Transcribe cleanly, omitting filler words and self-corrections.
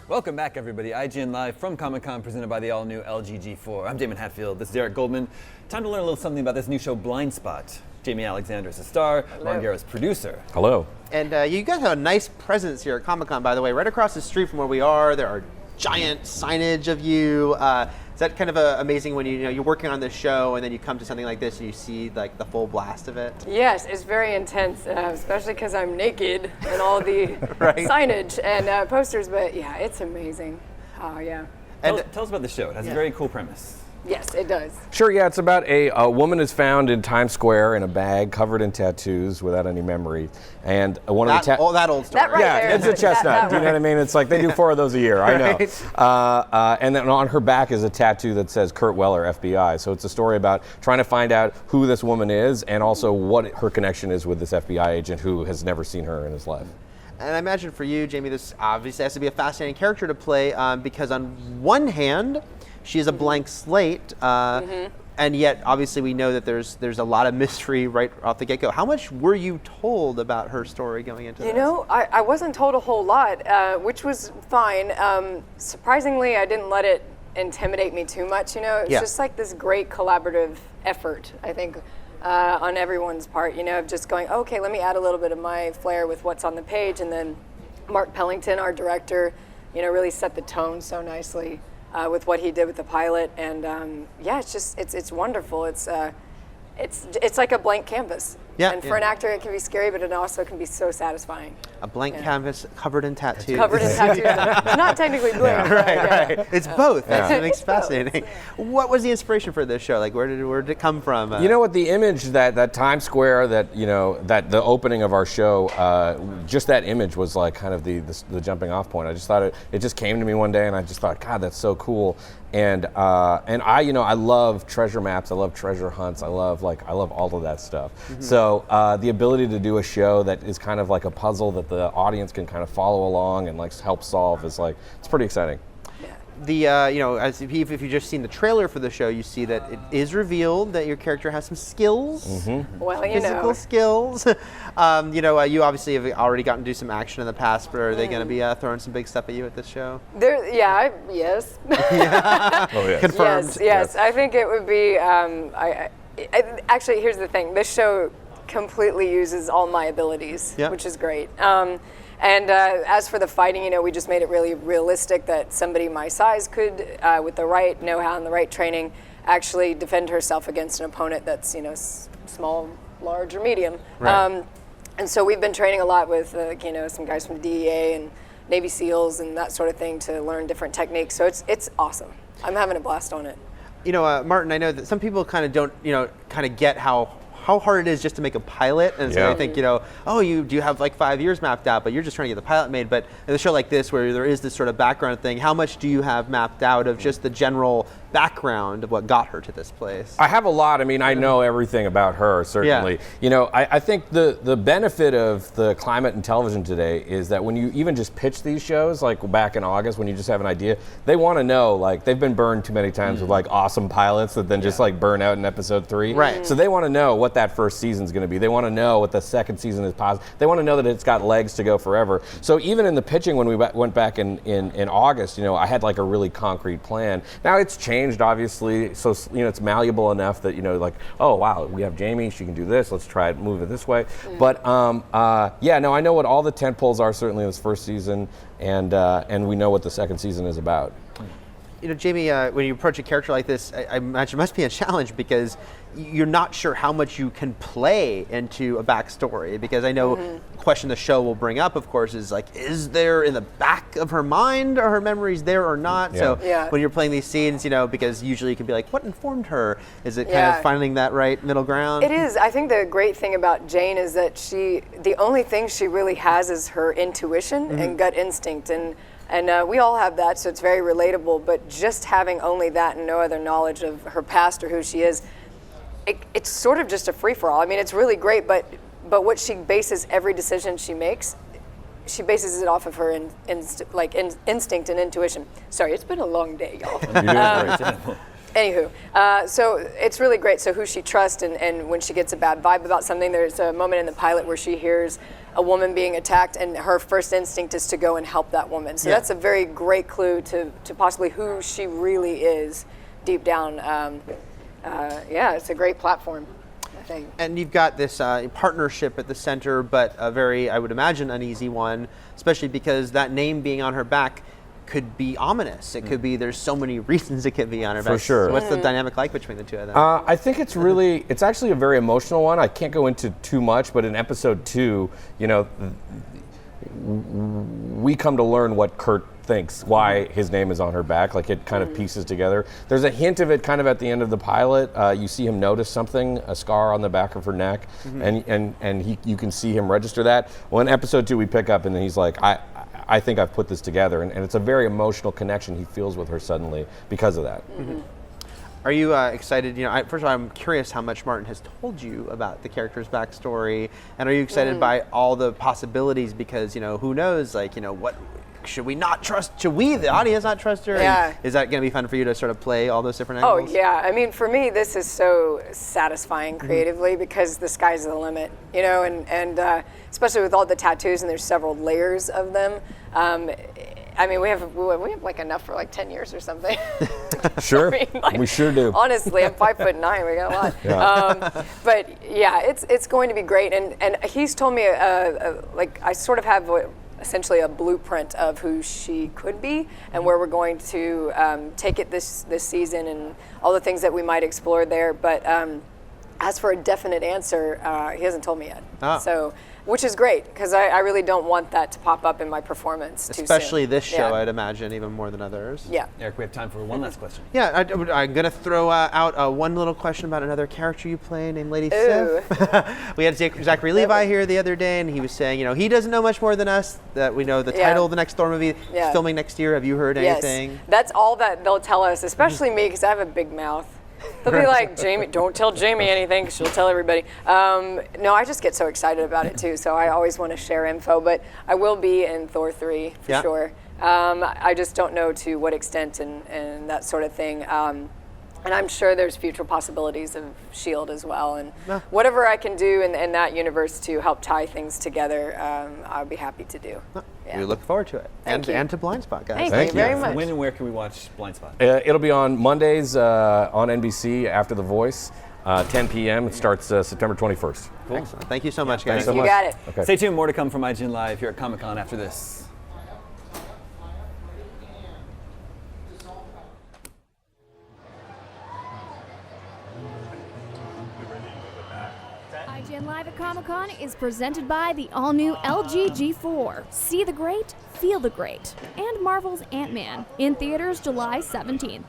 Welcome back, everybody. IGN Live from Comic-Con, presented by the all-new LG G4. I'm Jaimie Hatfield. This is Derek Goldman. Time to learn a little something about this new show, Blindspot. Jaimie Alexander is the star. Martin Gero is producer. Hello. And you guys have a nice presence here at Comic-Con, by the way. Right across the street from where we are, there are giant signage of you. Is that kind of amazing when you're working on this show and then you come to something like this and you see like the full blast of it? Yes, it's very intense, especially because I'm naked and all the right. signage and posters. But yeah, it's amazing. Oh yeah. Tell us about the show. It has a very cool premise. Yes, it does. Sure, yeah, it's about a woman is found in Times Square in a bag covered in tattoos without any memory. And one of the that old story. That right yeah, there. it's a chestnut. Do you know what I mean? It's like they do 4 of those a year. I know. Right. And then on her back is a tattoo that says Kurt Weller, FBI. So it's a story about trying to find out who this woman is and also what her connection is with this FBI agent who has never seen her in his life. And I imagine for you, Jaimie, this obviously has to be a fascinating character to play because on one hand, she is a blank slate, and yet obviously we know that there's a lot of mystery right off the get-go. How much were you told about her story going into this? You know, I wasn't told a whole lot, which was fine. Surprisingly, I didn't let it intimidate me too much. It's just like this great collaborative effort, I think, on everyone's part, of just going, okay, let me add a little bit of my flair with what's on the page, and then Mark Pellington, our director, really set the tone so nicely. With what he did with the pilot, and it's wonderful. It's like a blank canvas. Yeah. And for an actor, it can be scary, but it also can be so satisfying. A blank canvas covered in tattoos. Covered in tattoos. Not technically blank. Right. It's both. That's what makes it It's both. fascinating. What was the inspiration for this show? Like, where did it come from? You know what? The image that Times Square, that the opening of our show, just that image was like kind of the jumping off point. I just thought it just came to me one day, and I just thought, God, that's so cool. And I love treasure maps. I love treasure hunts. I love all of that stuff. Mm-hmm. So the ability to do a show that is kind of like a puzzle that the audience can kind of follow along and like help solve is like, it's pretty exciting. As if you've just seen the trailer for the show, you see that it is revealed that your character has some skills, Well, physical skills. You obviously have already gotten to do some action in the past, but are they going to be throwing some big stuff at you at this show? Yes. Oh, yeah. Confirmed. Yes. I think it would be. Actually, here's the thing. This show completely uses all my abilities, which is great. And as for the fighting, we just made it really realistic that somebody my size could, with the right know-how and the right training, actually defend herself against an opponent that's, small, large, or medium. Right. And so we've been training a lot with, some guys from DEA and Navy SEALs and that sort of thing to learn different techniques. So it's awesome. I'm having a blast on it. Martin, I know that some people kind of don't, kind of get how hard it is just to make a pilot, and so they think, you do have like 5 years mapped out, but you're just trying to get the pilot made. But in a show like this, where there is this sort of background thing, how much do you have mapped out of just the general background of what got her to this place? I have a lot. I mean, I know everything about her, certainly. Yeah. I think the benefit of the climate in television today is that when you even just pitch these shows, like back in August, when you just have an idea, they want to know, like, they've been burned too many times with like awesome pilots that then just like burn out in episode 3. Right. So they want to know what that first season's going to be. They want to know what the second season is possible. They want to know that it's got legs to go forever. So even in the pitching, when we went back in August, I had like a really concrete plan. Now it's changed, obviously, so it's malleable enough that oh wow, we have Jaimie, she can do this, let's try it, move it this way. But I know what all the tent poles are certainly in this first season, and we know what the second season is about. Jaimie, when you approach a character like this, I imagine it must be a challenge because you're not sure how much you can play into a backstory. Because I know a question the show will bring up, of course, is like, is there in the back of her mind, are her memories there or not? Yeah. So when you're playing these scenes, because usually you can be like, what informed her? Is it kind of finding that right middle ground? It is. I think the great thing about Jane is that the only thing she really has is her intuition and gut instinct. And we all have that, so it's very relatable. But just having only that and no other knowledge of her past or who she is, it's sort of just a free-for-all. I mean, it's really great, but what she bases every decision she makes, she bases it off of her instinct and intuition. Sorry, it's been a long day, y'all. Anywho, so it's really great. So who she trusts, and when she gets a bad vibe about something, there's a moment in the pilot where she hears a woman being attacked, and her first instinct is to go and help that woman. So that's a very great clue to possibly who she really is deep down. It's a great platform, I think. And you've got this partnership at the center, but a very, I would imagine, uneasy one, especially because that name being on her back could be ominous. It could be, there's so many reasons it could be on her back. For sure. So what's the dynamic like between the two of them? I think it's actually a very emotional one. I can't go into too much, but in episode 2, we come to learn what Kurt thinks, why his name is on her back. Like, it kind of pieces together. There's a hint of it kind of at the end of the pilot. You see him notice something, a scar on the back of her neck, and you can see him register that. Well, in episode 2, we pick up, and then he's like, I think I've put this together, and it's a very emotional connection he feels with her suddenly because of that. Are you excited? First of all, I'm curious how much Martin has told you about the character's backstory, and are you excited by all the possibilities? Because who knows? What should we not trust? Should we, the audience, not trust her? Yeah. And is that going to be fun for you to sort of play all those different angles? Oh yeah, I mean, for me, this is so satisfying creatively because the sky's the limit, and especially with all the tattoos, and there's several layers of them. I mean, we have like enough for like 10 years or something. Sure, we sure do. Honestly, I'm 5'9". We got a lot. Yeah. But yeah, it's going to be great, and he's told me I sort of have essentially a blueprint of who she could be and where we're going to take it this season and all the things that we might explore there. But as for a definite answer, he hasn't told me yet. So, which is great because I really don't want that to pop up in my performance too soon. Especially this show, I'd imagine, even more than others. Yeah. Eric, we have time for one last question. Yeah, I'm going to throw out one little question about another character you play named Lady Sif. We had Zachary Levi here the other day, and he was saying, he doesn't know much more than us, that we know the title of the next Thor movie is filming next year. Have you heard anything? Yes, that's all that they'll tell us, especially me because I have a big mouth. They'll be like, Jaimie, don't tell Jaimie anything, 'cause she'll tell everybody. No, I just get so excited about it too, so I always want to share info, but I will be in Thor 3 for sure. I just don't know to what extent and that sort of thing. And I'm sure there's future possibilities of S.H.I.E.L.D. as well. And whatever I can do in that universe to help tie things together, I'll be happy to do. We look forward to it. And to Blindspot, guys. Thank you very much. When and where can we watch Blindspot? It'll be on Mondays on NBC after The Voice, 10 p.m. It starts September 21st. Cool. Excellent. Thank you so much, guys. Thanks so much. You got it. Okay. Stay tuned, more to come from IGN Live here at Comic-Con after this. IGN Live at Comic-Con is presented by the all-new LG G4. See the great, feel the great. And Marvel's Ant-Man, in theaters July 17th.